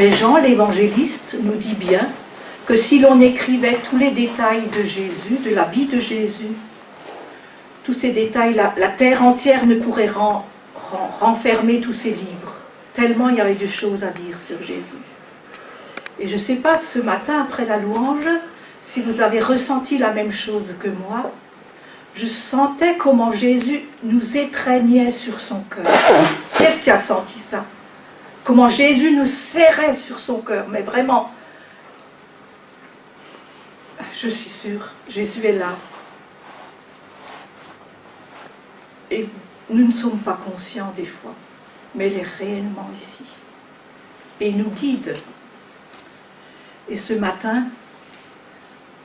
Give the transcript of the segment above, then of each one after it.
Mais Jean l'évangéliste nous dit bien que si l'on écrivait tous les détails de Jésus, de la vie de Jésus, tous ces détails, la terre entière ne pourrait renfermer tous ces livres, tellement il y avait de choses à dire sur Jésus. Et je ne sais pas, ce matin, après la louange, si vous avez ressenti la même chose que moi, je sentais comment Jésus nous étreignait sur son cœur. Qu'est-ce qui a senti ça? Comment Jésus nous serrait sur son cœur, mais vraiment, je suis sûre, Jésus est là. Et nous ne sommes pas conscients des fois, mais il est réellement ici. Et il nous guide. Et ce matin,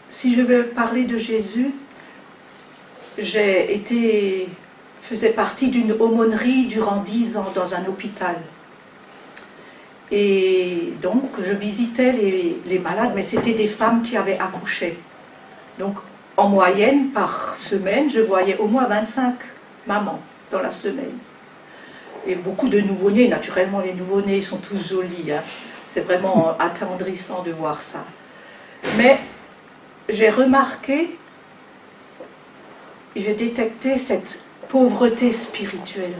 si je veux parler de Jésus, faisais partie d'une aumônerie durant 10 ans dans un hôpital. Et donc, je visitais les malades, mais c'était des femmes qui avaient accouché. Donc, en moyenne, par semaine, je voyais au moins 25 mamans dans la semaine. Et beaucoup de nouveau-nés, naturellement, les nouveau-nés sont tous jolis, hein. C'est vraiment attendrissant de voir ça. Mais j'ai remarqué, j'ai détecté cette pauvreté spirituelle.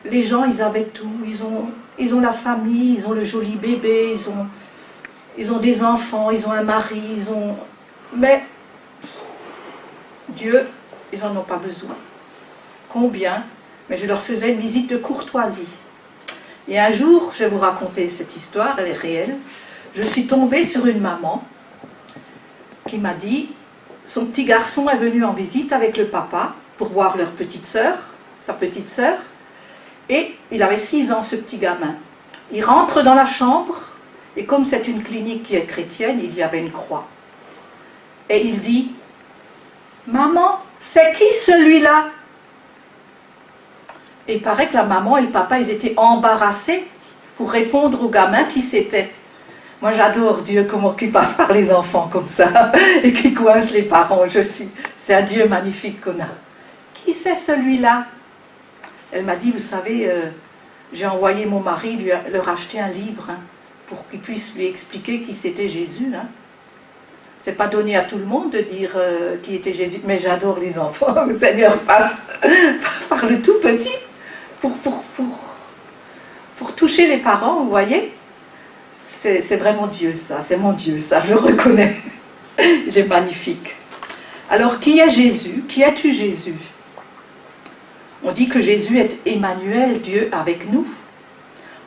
Les gens, ils avaient tout, ils ont la famille, ils ont le joli bébé, ils ont des enfants, ils ont un mari, mais Dieu, ils n'en ont pas besoin. Combien? Mais je leur faisais une visite de courtoisie. Et un jour, je vais vous raconter cette histoire, elle est réelle. Je suis tombée sur une maman qui m'a dit, son petit garçon est venu en visite avec le papa pour voir leur petite sœur, sa petite sœur, et il avait 6 ans, ce petit gamin. Il rentre dans la chambre, et comme c'est une clinique qui est chrétienne, il y avait une croix. Et il dit, « Maman, c'est qui celui-là » Et il paraît que la maman et le papa, ils étaient embarrassés pour répondre au gamin qui c'était. Moi, j'adore Dieu, comment il passe par les enfants comme ça, et qui coince les parents. C'est un Dieu magnifique qu'on a. Qui c'est celui-là? Elle m'a dit, vous savez, j'ai envoyé mon mari leur acheter un livre, hein, pour qu'il puisse lui expliquer qui c'était Jésus. Hein. C'est pas donné à tout le monde de dire qui était Jésus, mais j'adore les enfants. Le Seigneur passe par le tout petit pour toucher les parents, vous voyez. C'est vraiment Dieu, ça. C'est mon Dieu, ça, je le reconnais. Il est magnifique. Alors, qui est Jésus? Qui es-tu, Jésus? On dit que Jésus est Emmanuel, Dieu avec nous.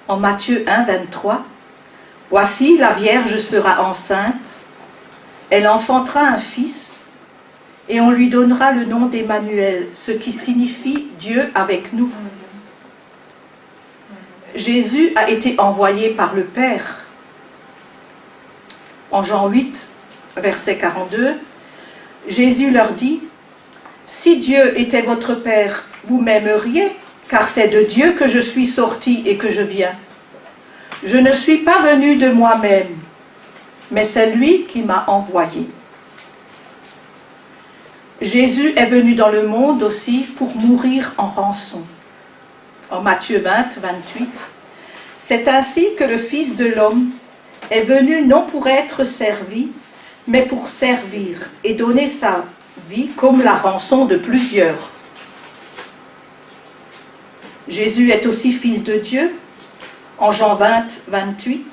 En Matthieu 1, 23, « Voici, la Vierge sera enceinte, elle enfantera un fils, et on lui donnera le nom d'Emmanuel, ce qui signifie Dieu avec nous. » Jésus a été envoyé par le Père. En Jean 8, verset 42, Jésus leur dit, « Si Dieu était votre Père, vous m'aimeriez, car c'est de Dieu que je suis sorti et que je viens. Je ne suis pas venu de moi-même, mais c'est lui qui m'a envoyé. » Jésus est venu dans le monde aussi pour mourir en rançon. En Matthieu 20, 28, « C'est ainsi que le Fils de l'homme est venu non pour être servi, mais pour servir et donner sa vie comme la rançon de plusieurs. » Jésus est aussi Fils de Dieu. En Jean 20, 28,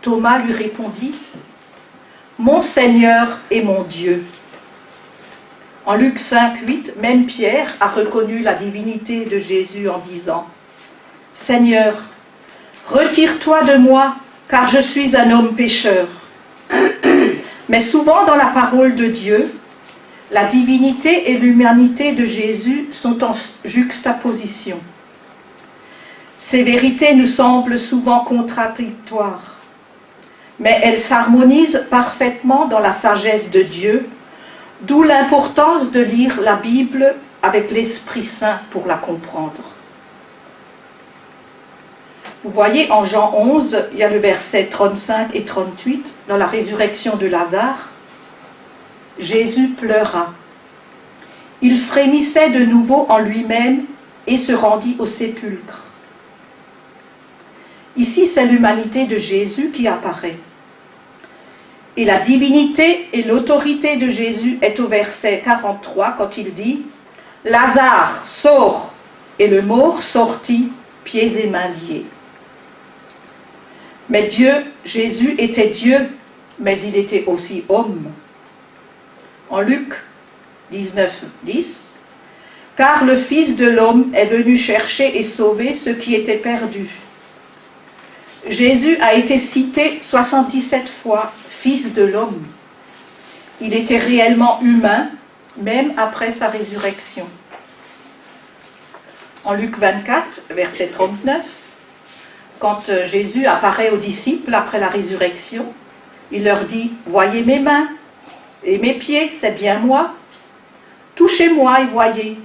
Thomas lui répondit, « Mon Seigneur et mon Dieu. » En Luc 5, 8, même Pierre a reconnu la divinité de Jésus en disant, « Seigneur, retire-toi de moi, car je suis un homme pécheur. » Mais souvent dans la parole de Dieu, la divinité et l'humanité de Jésus sont en juxtaposition. Ces vérités nous semblent souvent contradictoires, mais elles s'harmonisent parfaitement dans la sagesse de Dieu, d'où l'importance de lire la Bible avec l'Esprit Saint pour la comprendre. Vous voyez, en Jean 11, il y a le verset 35 et 38, dans la résurrection de Lazare, Jésus pleura. Il frémissait de nouveau en lui-même et se rendit au sépulcre. Ici, c'est l'humanité de Jésus qui apparaît. Et la divinité et l'autorité de Jésus est au verset 43 quand il dit « Lazare, sors !» Et le mort sortit, pieds et mains liés. Mais Jésus était Dieu, mais il était aussi homme. En Luc 19, 10, « Car le Fils de l'homme est venu chercher et sauver ceux qui étaient perdus. » Jésus a été cité 77 fois « Fils de l'homme ». Il était réellement humain, même après sa résurrection. En Luc 24, verset 39, quand Jésus apparaît aux disciples après la résurrection, il leur dit « Voyez mes mains et mes pieds, c'est bien moi. Touchez-moi et voyez.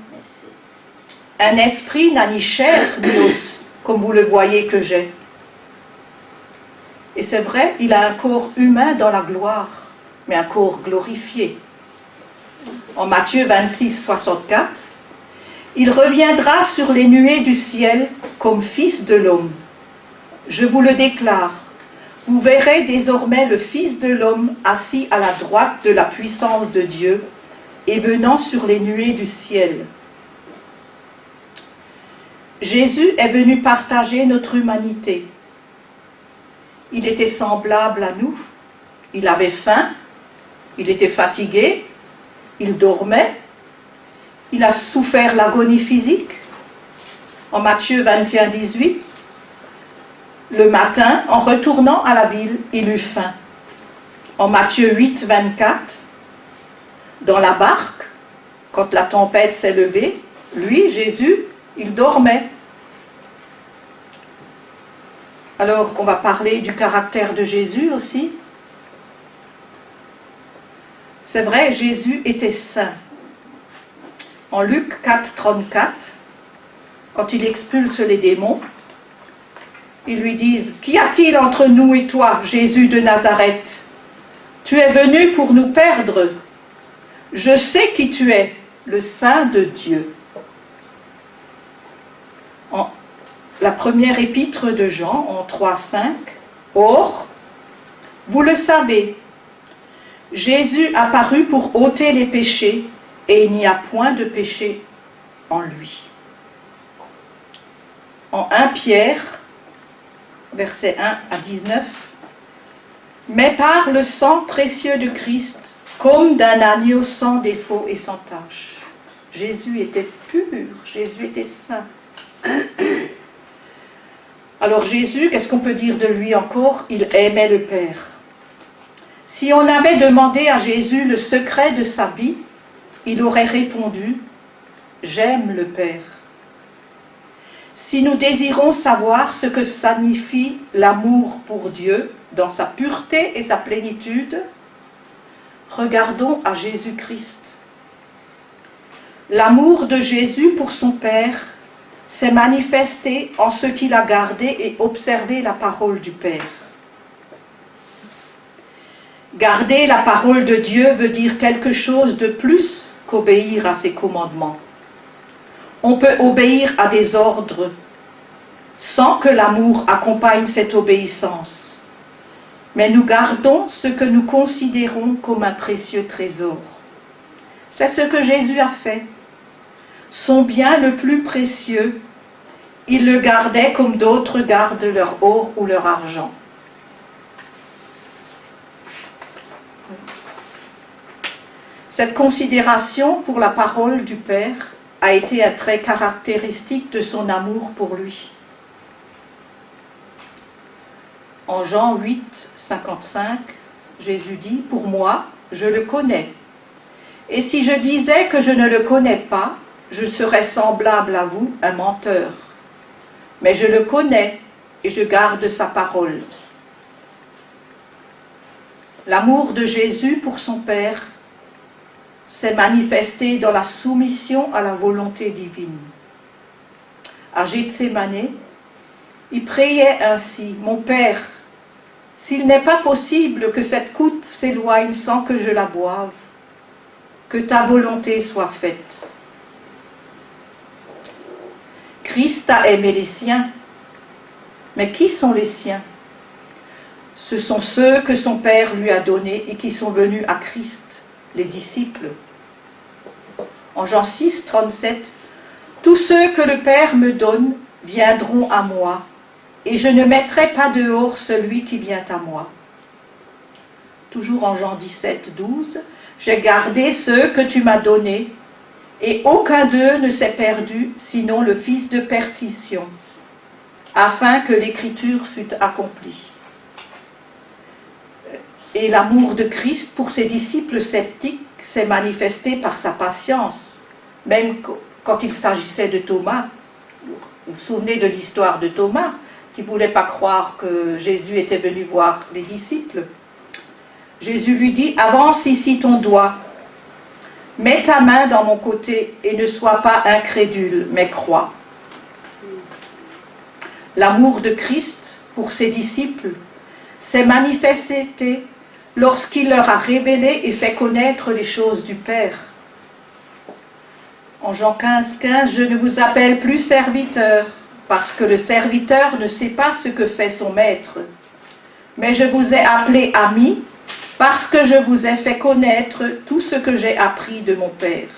Un esprit n'a ni chair ni os, comme vous le voyez que j'ai. » Et c'est vrai, il a un corps humain dans la gloire, mais un corps glorifié. En Matthieu 26, 64, « Il reviendra sur les nuées du ciel comme Fils de l'homme. Je vous le déclare, vous verrez désormais le Fils de l'homme assis à la droite de la puissance de Dieu et venant sur les nuées du ciel. » Jésus est venu partager notre humanité. Il était semblable à nous, il avait faim, il était fatigué, il dormait, il a souffert l'agonie physique. En Matthieu 21, 18, le matin, en retournant à la ville, il eut faim. En Matthieu 8, 24, dans la barque, quand la tempête s'est levée, lui, Jésus, il dormait. Alors, on va parler du caractère de Jésus aussi. C'est vrai, Jésus était saint. En Luc 4, 34, quand il expulse les démons, ils lui disent « Qu'y a-t-il entre nous et toi, Jésus de Nazareth? Tu es venu pour nous perdre. Je sais qui tu es, le Saint de Dieu. » La première épître de Jean, en 3, 5, « Or, vous le savez, Jésus apparut pour ôter les péchés, et il n'y a point de péché en lui. » En 1 Pierre, versets 1 à 19, « Mais par le sang précieux de Christ, comme d'un agneau sans défaut et sans tache. » Jésus était pur, Jésus était saint. Alors Jésus, qu'est-ce qu'on peut dire de lui encore? Il aimait le Père. Si on avait demandé à Jésus le secret de sa vie, il aurait répondu « J'aime le Père ». Si nous désirons savoir ce que signifie l'amour pour Dieu dans sa pureté et sa plénitude, regardons à Jésus-Christ. L'amour de Jésus pour son Père s'est manifesté en ce qu'il a gardé et observé la parole du Père. Garder la parole de Dieu veut dire quelque chose de plus qu'obéir à ses commandements. On peut obéir à des ordres sans que l'amour accompagne cette obéissance. Mais nous gardons ce que nous considérons comme un précieux trésor. C'est ce que Jésus a fait. Son bien le plus précieux, il le gardait comme d'autres gardent leur or ou leur argent. Cette considération pour la parole du Père a été un trait caractéristique de son amour pour lui. En Jean 8, 55, Jésus dit « Pour moi, je le connais. Et si je disais que je ne le connais pas, je serais semblable à vous, un menteur. Mais je le connais et je garde sa parole. » L'amour de Jésus pour son Père s'est manifesté dans la soumission à la volonté divine. À Gethsémani, il priait ainsi « Mon Père, s'il n'est pas possible que cette coupe s'éloigne sans que je la boive, que ta volonté soit faite. » Christ a aimé les siens. Mais qui sont les siens? Ce sont ceux que son Père lui a donnés et qui sont venus à Christ, les disciples. En Jean 6, 37, « Tous ceux que le Père me donne viendront à moi, et je ne mettrai pas dehors celui qui vient à moi. » Toujours en Jean 17, 12, « J'ai gardé ceux que tu m'as donnés, et aucun d'eux ne s'est perdu, sinon le fils de perdition, afin que l'écriture fût accomplie. » Et l'amour de Christ pour ses disciples sceptiques s'est manifesté par sa patience, même quand il s'agissait de Thomas. Vous vous souvenez de l'histoire de Thomas, qui ne voulait pas croire que Jésus était venu voir les disciples. Jésus lui dit, « Avance ici ton doigt, mets ta main dans mon côté et ne sois pas incrédule, mais crois. » L'amour de Christ pour ses disciples s'est manifesté lorsqu'il leur a révélé et fait connaître les choses du Père. En Jean 15, 15, « Je ne vous appelle plus serviteur, parce que le serviteur ne sait pas ce que fait son maître. Mais je vous ai appelé amis, parce que je vous ai fait connaître tout ce que j'ai appris de mon Père. »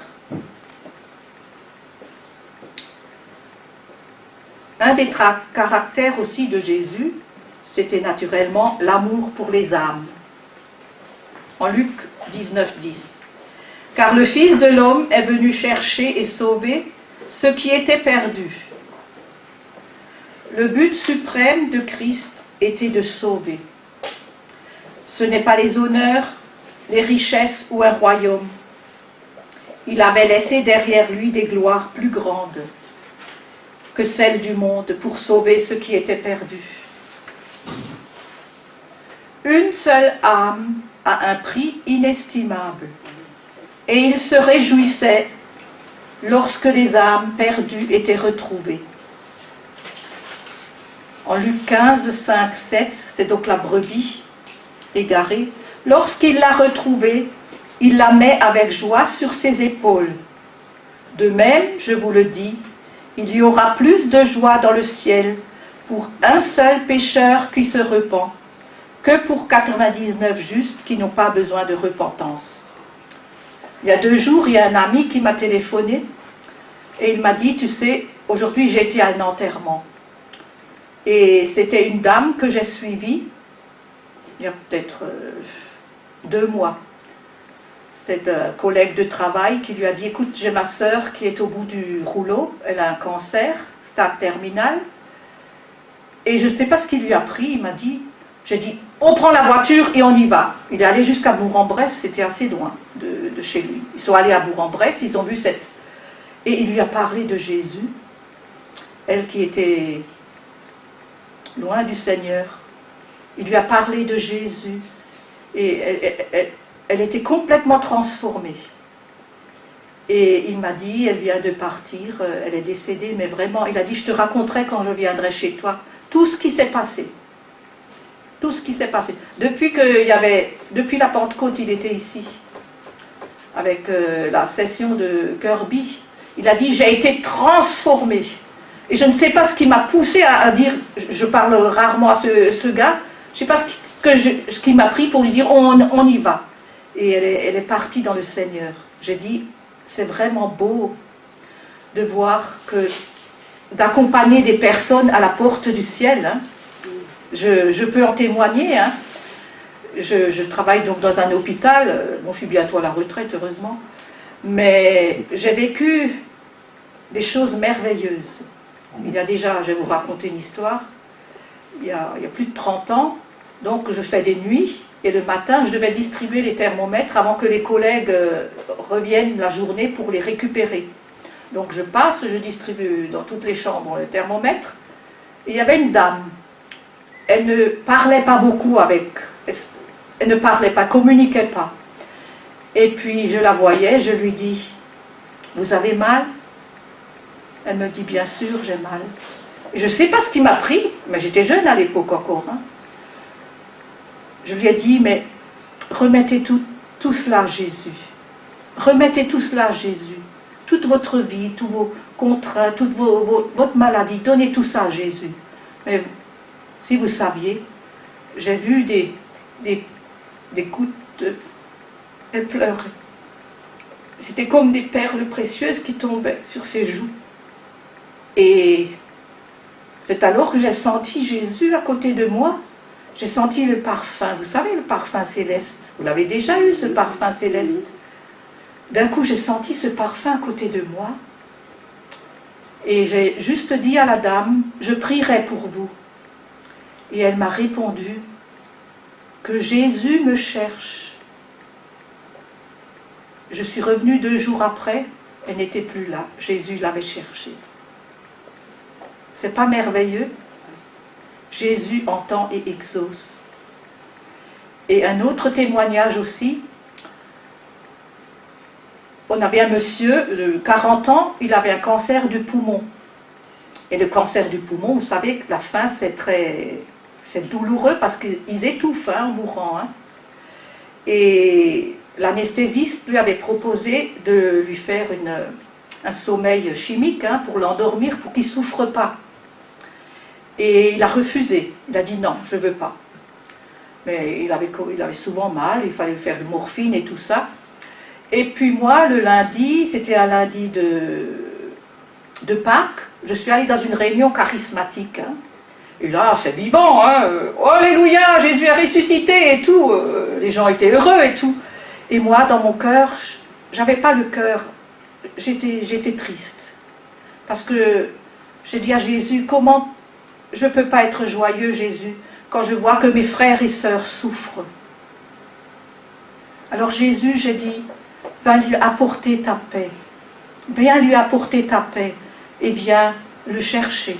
Un des caractères aussi de Jésus, c'était naturellement l'amour pour les âmes. En Luc 19, 10. « Car le Fils de l'homme est venu chercher et sauver ce qui était perdu. » Le but suprême de Christ était de sauver. Ce n'est pas les honneurs, les richesses ou un royaume. Il avait laissé derrière lui des gloires plus grandes que celles du monde pour sauver ce qui était perdu. Une seule âme a un prix inestimable, et il se réjouissait lorsque les âmes perdues étaient retrouvées. En Luc 15, 5, 7, c'est donc la brebis égarée. Lorsqu'il l'a retrouvée, il la met avec joie sur ses épaules. De même, je vous le dis, il y aura plus de joie dans le ciel pour un seul pécheur qui se repent que pour 99 justes qui n'ont pas besoin de repentance. Il y a 2 jours, il y a un ami qui m'a téléphoné et il m'a dit, tu sais, aujourd'hui j'ai été à un enterrement. Et c'était une dame que j'ai suivie il y a peut-être 2 mois. C'est un collègue de travail qui lui a dit, écoute, j'ai ma sœur qui est au bout du rouleau, elle a un cancer, stade terminal, et je ne sais pas ce qu'il lui a pris, il m'a dit, j'ai dit, on prend la voiture et on y va. Il est allé jusqu'à Bourg-en-Bresse, c'était assez loin de chez lui. Ils sont allés à Bourg-en-Bresse, ils ont vu cette... Et il lui a parlé de Jésus, elle qui était loin du Seigneur. Il lui a parlé de Jésus, et elle était complètement transformée. Et il m'a dit, elle vient de partir, elle est décédée, mais vraiment, il a dit, je te raconterai quand je viendrai chez toi, tout ce qui s'est passé. Tout ce qui s'est passé. Depuis la Pentecôte, il était ici, avec la session de Kirby. Il a dit, j'ai été transformé. Et je ne sais pas ce qui m'a poussé à dire, je parle rarement à ce gars, je ne sais pas ce qui m'a pris pour lui dire, on y va. Et elle est partie dans le Seigneur. J'ai dit, c'est vraiment beau de voir d'accompagner des personnes à la porte du ciel. Hein. Je peux en témoigner. Hein. Je travaille donc dans un hôpital. Bon, je suis bientôt à la retraite, heureusement. Mais j'ai vécu des choses merveilleuses. Il y a déjà, je vais vous raconter une histoire, il y a plus de 30 ans, donc je fais des nuits, et le matin, je devais distribuer les thermomètres avant que les collègues reviennent la journée pour les récupérer. Donc je passe, je distribue dans toutes les chambres le thermomètre, et il y avait une dame. Elle ne parlait pas beaucoup elle ne parlait pas, communiquait pas. Et puis je la voyais, je lui dis, vous avez mal? Elle me dit, bien sûr, j'ai mal. Et je ne sais pas ce qui m'a pris, mais j'étais jeune à l'époque encore. Hein. Je lui ai dit, mais remettez tout cela à Jésus. Remettez tout cela à Jésus. Toute votre vie, tous vos contraintes, toute votre maladie, donnez tout ça à Jésus. Mais Si vous saviez, j'ai vu des gouttes de... Elle pleurait. C'était comme des perles précieuses qui tombaient sur ses joues. Et c'est alors que j'ai senti Jésus à côté de moi. J'ai senti le parfum. Vous savez, le parfum céleste. Vous l'avez déjà eu, ce parfum céleste. D'un coup, j'ai senti ce parfum à côté de moi. Et j'ai juste dit à la dame, je prierai pour vous. Et elle m'a répondu que Jésus me cherche. Je suis revenue 2 jours après, elle n'était plus là. Jésus l'avait cherchée. C'est pas merveilleux? Jésus entend et exauce. Et un autre témoignage aussi. On avait un monsieur de 40 ans, il avait un cancer du poumon. Et le cancer du poumon, vous savez que la fin c'est douloureux parce qu'ils étouffent en mourant. Et l'anesthésiste lui avait proposé de lui faire un sommeil chimique pour l'endormir, pour qu'il ne souffre pas. Et il a refusé. Il a dit non, je ne veux pas. Mais il avait souvent mal, il fallait faire de morphine et tout ça. Et puis moi, le lundi, c'était un lundi de Pâques, je suis allée dans une réunion charismatique. Et là, c'est vivant, oh, alléluia, Jésus est ressuscité et tout. Les gens étaient heureux et tout. Et moi, dans mon cœur, j'avais pas le cœur. J'étais triste. Parce que j'ai dit à Jésus, comment je ne peux pas être joyeux, Jésus, quand je vois que mes frères et sœurs souffrent. Alors Jésus, j'ai dit, viens lui apporter ta paix. Viens lui apporter ta paix et viens le chercher.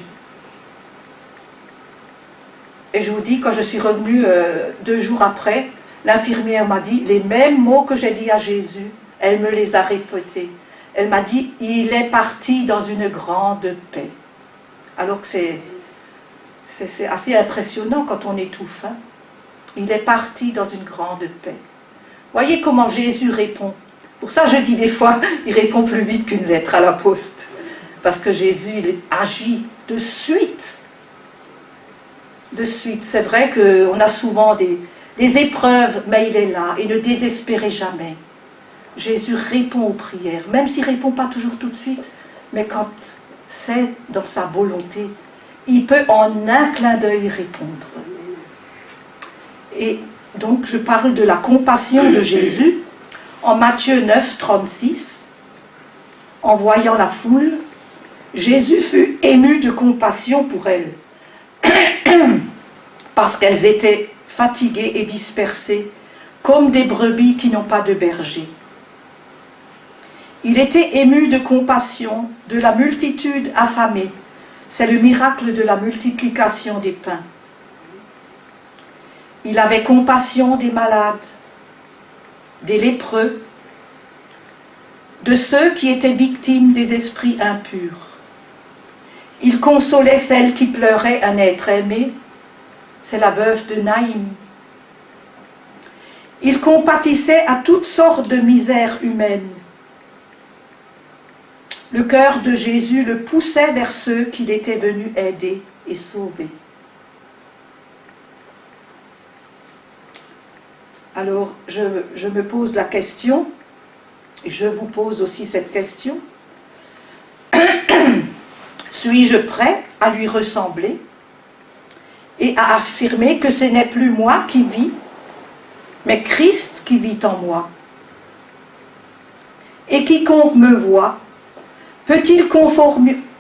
Et je vous dis, quand je suis revenue 2 jours après, l'infirmière m'a dit les mêmes mots que j'ai dit à Jésus. Elle me les a répétés. Elle m'a dit, il est parti dans une grande paix. Alors que c'est assez impressionnant quand on étouffe. Il est parti dans une grande paix. Voyez comment Jésus répond. Pour ça, je dis des fois, il répond plus vite qu'une lettre à la poste. Parce que Jésus, il agit de suite. De suite. C'est vrai qu'on a souvent des épreuves, mais il est là. Et ne désespérez jamais. Jésus répond aux prières, même s'il ne répond pas toujours tout de suite, mais quand c'est dans sa volonté, il peut en un clin d'œil répondre. Et donc, je parle de la compassion de Jésus en Matthieu 9, 36. En voyant la foule, Jésus fut ému de compassion pour elles, parce qu'elles étaient fatiguées et dispersées, comme des brebis qui n'ont pas de berger. Il était ému de compassion de la multitude affamée. C'est le miracle de la multiplication des pains. Il avait compassion des malades, des lépreux, de ceux qui étaient victimes des esprits impurs. Il consolait celles qui pleuraient un être aimé. C'est la veuve de Naïm. Il compatissait à toutes sortes de misères humaines. Le cœur de Jésus le poussait vers ceux qu'il était venu aider et sauver. Alors, je me pose la question, et je vous pose aussi cette question. Suis-je prêt à lui ressembler et à affirmer que ce n'est plus moi qui vis, mais Christ qui vit en moi? Et quiconque me voit, peut-il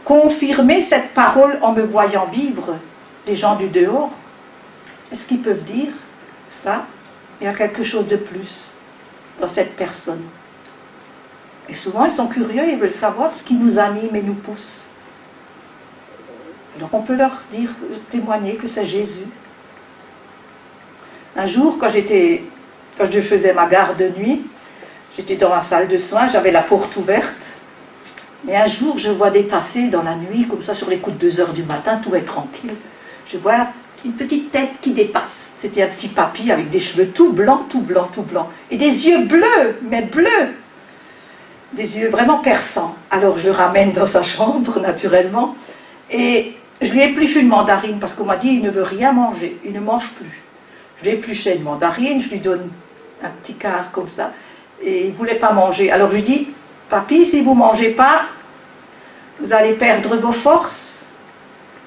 confirmer cette parole en me voyant vivre? Les gens du dehors, est-ce qu'ils peuvent dire ça? Il y a quelque chose de plus dans cette personne. Et souvent, ils sont curieux, ils veulent savoir ce qui nous anime et nous pousse. Alors, on peut leur dire, témoigner que c'est Jésus. Un jour, quand je faisais ma garde de nuit, j'étais dans ma salle de soins, j'avais la porte ouverte. Et un jour, je vois dépasser dans la nuit, comme ça, sur les coups de 2 heures du matin, tout est tranquille. Je vois une petite tête qui dépasse. C'était un petit papy avec des cheveux tout blancs, tout blancs, tout blancs. Et des yeux bleus, mais bleus. Des yeux vraiment perçants. Alors, je le ramène dans sa chambre, naturellement. Et Je lui épluche une mandarine parce qu'on m'a dit il ne veut rien manger, il ne mange plus. Je lui épluchais une mandarine, je lui donne un petit quart comme ça, et il ne voulait pas manger. Alors je lui dis, papy, si vous ne mangez pas, vous allez perdre vos forces.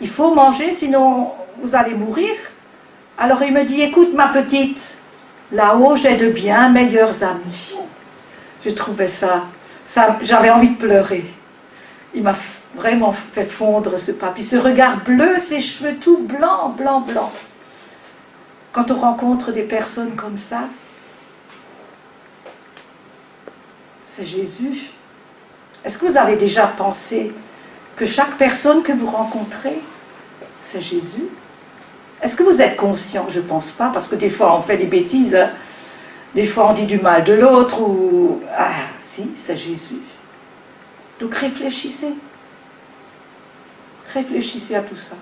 Il faut manger, sinon vous allez mourir. Alors il me dit, écoute ma petite, là-haut j'ai de bien meilleurs amis. Je trouvais ça j'avais envie de pleurer. Il m'a vraiment fait fondre ce papy, ce regard bleu, ses cheveux tout blancs, blancs, blancs. Quand on rencontre des personnes comme ça, c'est Jésus. Est-ce que vous avez déjà pensé que chaque personne que vous rencontrez, c'est Jésus? Est-ce que vous êtes conscient? Je ne pense pas, parce que des fois on fait des bêtises, hein. Des fois on dit du mal de l'autre, ou... Ah, si, c'est Jésus. Donc réfléchissez. Réfléchissez à tout ça.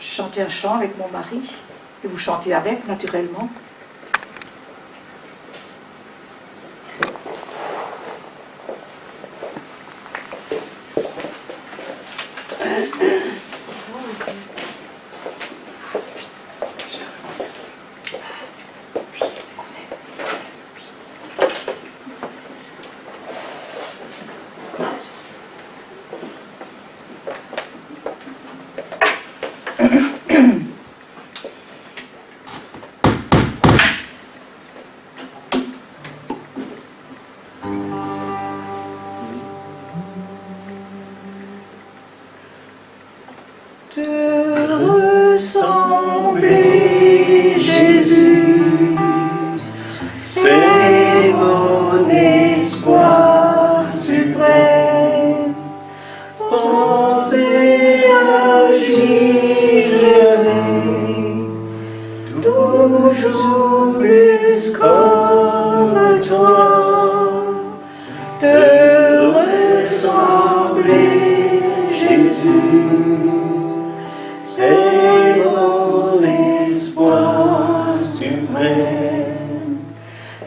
Je chantais un chant avec mon mari, et vous chantez avec, naturellement. Te ressembler, Jésus, c'est mon espoir suprême. Penser, agir, aimer, toujours plus comme toi. Te ressembler, Jésus, c'est mon espoir suprême.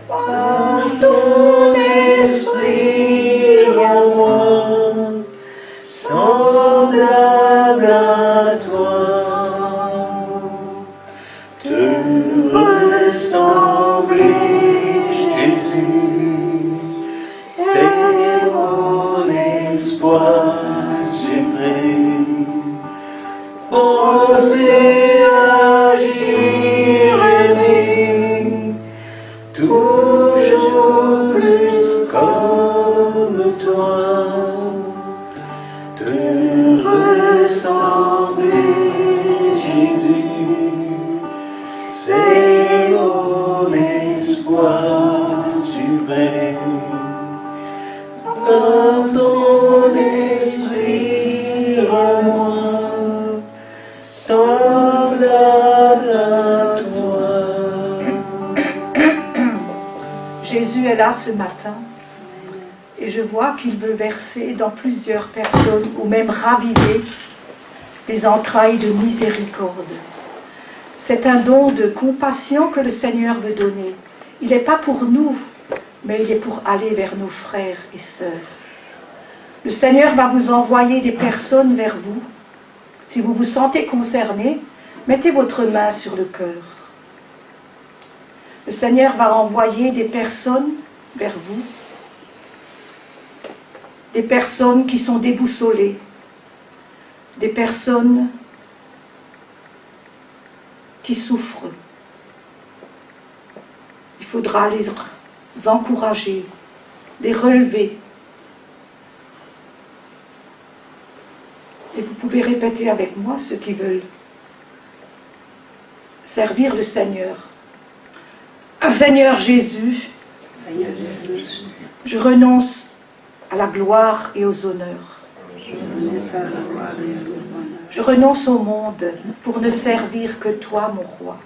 Par ton esprit en moi, semblable à toi, te ressembler, Jésus, c'est mon espoir suprême. Penser, agir, aimer, toujours plus comme toi, te ressembler, Jésus, c'est mon espoir suprême. Par ton esprit en moi, semblable à toi. Jésus est là ce matin et je vois qu'il veut verser dans plusieurs personnes ou même raviver des entrailles de miséricorde. C'est un don de compassion que le Seigneur veut donner. Il n'est pas pour nous, mais il est pour aller vers nos frères et sœurs. Le Seigneur va vous envoyer des personnes vers vous. Si vous vous sentez concerné, mettez votre main sur le cœur. Le Seigneur va envoyer des personnes vers vous, des personnes qui sont déboussolées, des personnes qui souffrent. Il faudra les encourager, les relever. Et vous pouvez répéter avec moi ceux qui veulent servir le Seigneur. Seigneur Jésus, je renonce à la gloire et aux honneurs. Je renonce au monde pour ne servir que toi, mon roi.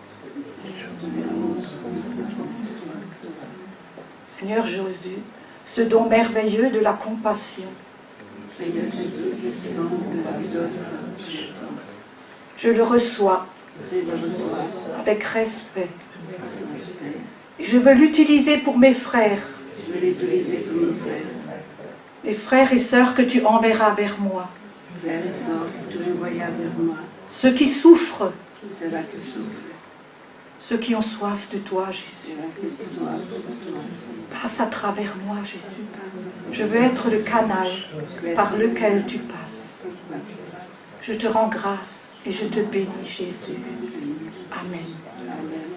Seigneur Jésus, ce don merveilleux de la compassion. Je le reçois avec respect. Je veux l'utiliser pour mes frères. les frères et sœurs que tu enverras vers moi, frères et sœurs que tu envoyeras vers moi, ceux qui souffrent, ceux-là qui souffrent, ceux qui ont soif de toi, Jésus. ceux-là qui ont soif de toi, Seigneur. Passe à travers moi, Jésus. Je veux être le canal par lequel tu passes. Je te rends grâce et je te bénis, Jésus. Amen. Amen.